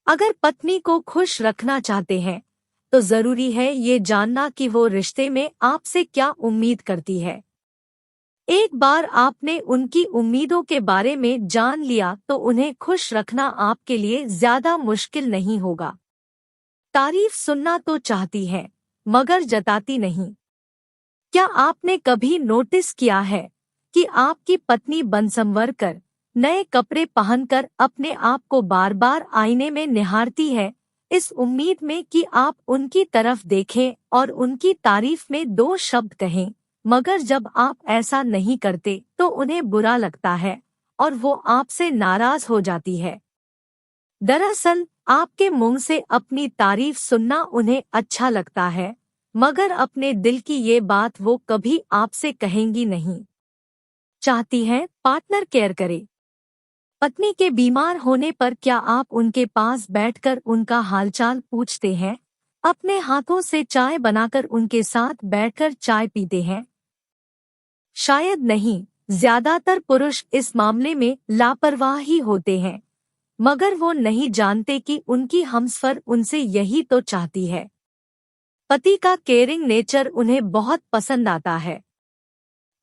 अगर पत्नी को खुश रखना चाहते हैं तो जरूरी है ये जानना कि वो रिश्ते में आपसे क्या उम्मीद करती है। एक बार आपने उनकी उम्मीदों के बारे में जान लिया तो उन्हें खुश रखना आपके लिए ज्यादा मुश्किल नहीं होगा। तारीफ सुनना तो चाहती है मगर जताती नहीं। क्या आपने कभी नोटिस किया है कि आपकी पत्नी बनसंवर कर नए कपड़े पहनकर अपने आप को बार बार आईने में निहारती है, इस उम्मीद में कि आप उनकी तरफ देखें और उनकी तारीफ में दो शब्द कहें, मगर जब आप ऐसा नहीं करते तो उन्हें बुरा लगता है और वो आपसे नाराज हो जाती है। दरअसल आपके मुंह से अपनी तारीफ सुनना उन्हें अच्छा लगता है, मगर अपने दिल की ये बात वो कभी आपसे कहेंगी नहीं। चाहती हैं पार्टनर केयर करे। पत्नी के बीमार होने पर क्या आप उनके पास बैठकर उनका हालचाल पूछते हैं? अपने हाथों से चाय बनाकर उनके साथ बैठकर चाय पीते हैं? शायद नहीं। ज्यादातर पुरुष इस मामले में लापरवाह ही होते हैं, मगर वो नहीं जानते कि उनकी हमसफर उनसे यही तो चाहती है। पति का केयरिंग नेचर उन्हें बहुत पसंद आता है।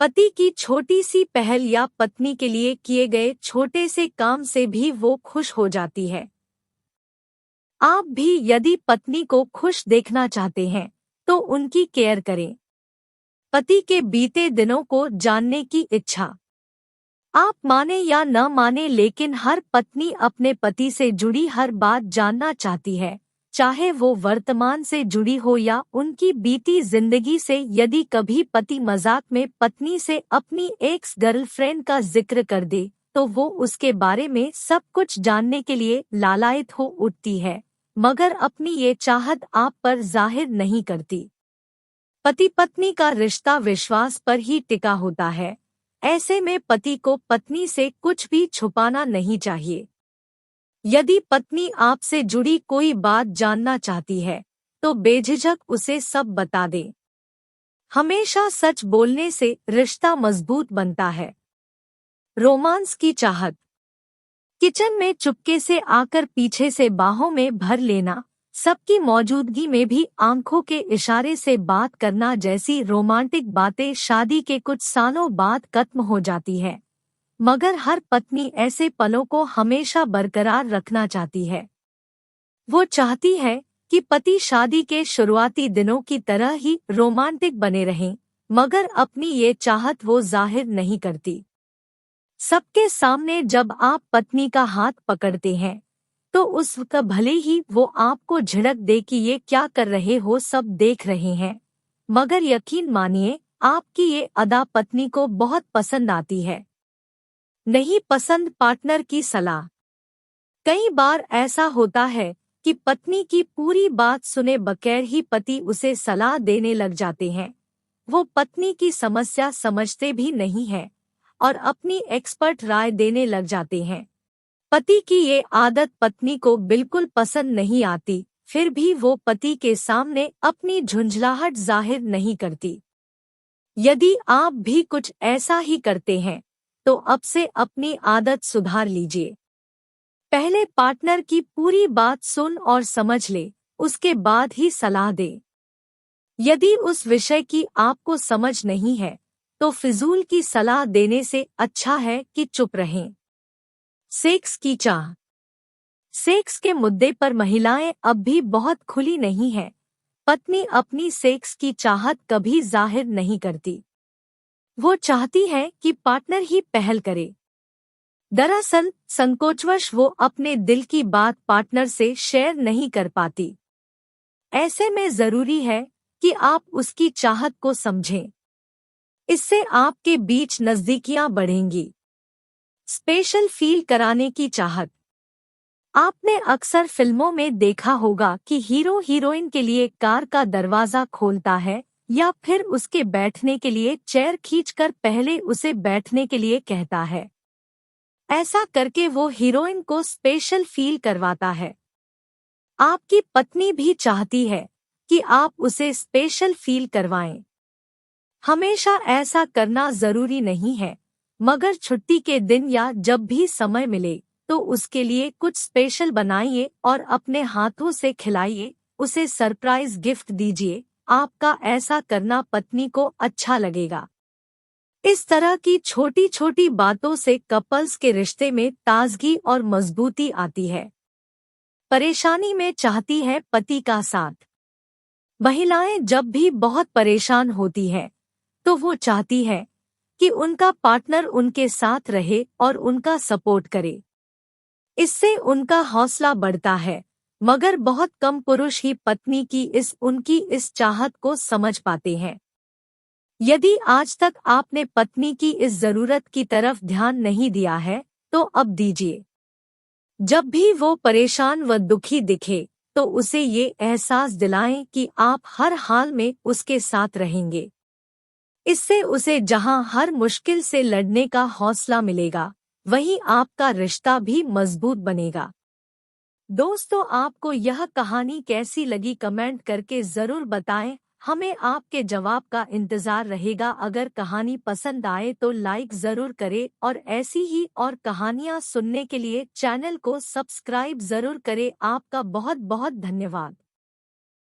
पति की छोटी सी पहल या पत्नी के लिए किए गए छोटे से काम से भी वो खुश हो जाती है। आप भी यदि पत्नी को खुश देखना चाहते हैं तो उनकी केयर करें। पति के बीते दिनों को जानने की इच्छा। आप माने या न माने लेकिन हर पत्नी अपने पति से जुड़ी हर बात जानना चाहती है, चाहे वो वर्तमान से जुड़ी हो या उनकी बीती जिंदगी से। यदि कभी पति मजाक में पत्नी से अपनी एक्स गर्लफ्रेंड का जिक्र कर दे तो वो उसके बारे में सब कुछ जानने के लिए लालायित हो उठती है, मगर अपनी ये चाहत आप पर जाहिर नहीं करती। पति पत्नी का रिश्ता विश्वास पर ही टिका होता है। ऐसे में पति को पत्नी से कुछ भी छुपाना नहीं चाहिए। यदि पत्नी आपसे जुड़ी कोई बात जानना चाहती है तो बेझिझक उसे सब बता दे। हमेशा सच बोलने से रिश्ता मजबूत बनता है। रोमांस की चाहत। किचन में चुपके से आकर पीछे से बाहों में भर लेना, सबकी मौजूदगी में भी आंखों के इशारे से बात करना जैसी रोमांटिक बातें शादी के कुछ सालों बाद खत्म हो जाती है, मगर हर पत्नी ऐसे पलों को हमेशा बरकरार रखना चाहती है। वो चाहती है कि पति शादी के शुरुआती दिनों की तरह ही रोमांटिक बने रहें, मगर अपनी ये चाहत वो जाहिर नहीं करती। सबके सामने जब आप पत्नी का हाथ पकड़ते हैं तो उस वक्त भले ही वो आपको झिड़क दे कि ये क्या कर रहे हो, सब देख रहे हैं, मगर यकीन मानिए आपकी ये अदा पत्नी को बहुत पसंद आती है। नहीं पसंद पार्टनर की सलाह। कई बार ऐसा होता है कि पत्नी की पूरी बात सुने बगैर ही पति उसे सलाह देने लग जाते हैं। वो पत्नी की समस्या समझते भी नहीं हैं और अपनी एक्सपर्ट राय देने लग जाते हैं। पति की ये आदत पत्नी को बिल्कुल पसंद नहीं आती, फिर भी वो पति के सामने अपनी झुंझलाहट जाहिर नहीं करती। यदि आप भी कुछ ऐसा ही करते हैं तो अब से अपनी आदत सुधार लीजिए। पहले पार्टनर की पूरी बात सुन और समझ ले, उसके बाद ही सलाह दे। यदि उस विषय की आपको समझ नहीं है तो फिजूल की सलाह देने से अच्छा है कि चुप रहें। सेक्स की चाह। सेक्स के मुद्दे पर महिलाएं अब भी बहुत खुली नहीं हैं। पत्नी अपनी सेक्स की चाहत कभी जाहिर नहीं करती। वो चाहती है कि पार्टनर ही पहल करे। दरअसल संकोचवश वो अपने दिल की बात पार्टनर से शेयर नहीं कर पाती। ऐसे में जरूरी है कि आप उसकी चाहत को समझें। इससे आपके बीच नजदीकियां बढ़ेंगी। स्पेशल फील कराने की चाहत। आपने अक्सर फिल्मों में देखा होगा कि हीरो हीरोइन के लिए कार का दरवाजा खोलता है या फिर उसके बैठने के लिए चेयर खींचकर पहले उसे बैठने के लिए कहता है। ऐसा करके वो हीरोइन को स्पेशल फील करवाता है। आपकी पत्नी भी चाहती है कि आप उसे स्पेशल फील करवाएं। हमेशा ऐसा करना जरूरी नहीं है, मगर छुट्टी के दिन या जब भी समय मिले तो उसके लिए कुछ स्पेशल बनाइए और अपने हाथों से खिलाइए, उसे सरप्राइज गिफ्ट दीजिए। आपका ऐसा करना पत्नी को अच्छा लगेगा। इस तरह की छोटी छोटी बातों से कपल्स के रिश्ते में ताजगी और मजबूती आती है। परेशानी में चाहती है पति का साथ। महिलाएं जब भी बहुत परेशान होती है तो वो चाहती है कि उनका पार्टनर उनके साथ रहे और उनका सपोर्ट करे। इससे उनका हौसला बढ़ता है, मगर बहुत कम पुरुष ही पत्नी की उनकी इस चाहत को समझ पाते हैं। यदि आज तक आपने पत्नी की इस जरूरत की तरफ ध्यान नहीं दिया है, तो अब दीजिए। जब भी वो परेशान व दुखी दिखे, तो उसे ये एहसास दिलाएं कि आप हर हाल में उसके साथ रहेंगे। इससे उसे जहां हर मुश्किल से लड़ने का हौसला मिलेगा, वहीं आपका रिश्ता भी मजबूत बनेगा। दोस्तों, आपको यह कहानी कैसी लगी कमेंट करके जरूर बताएं। हमें आपके जवाब का इंतजार रहेगा। अगर कहानी पसंद आए तो लाइक जरूर करें और ऐसी ही और कहानियां सुनने के लिए चैनल को सब्सक्राइब जरूर करें। आपका बहुत बहुत धन्यवाद।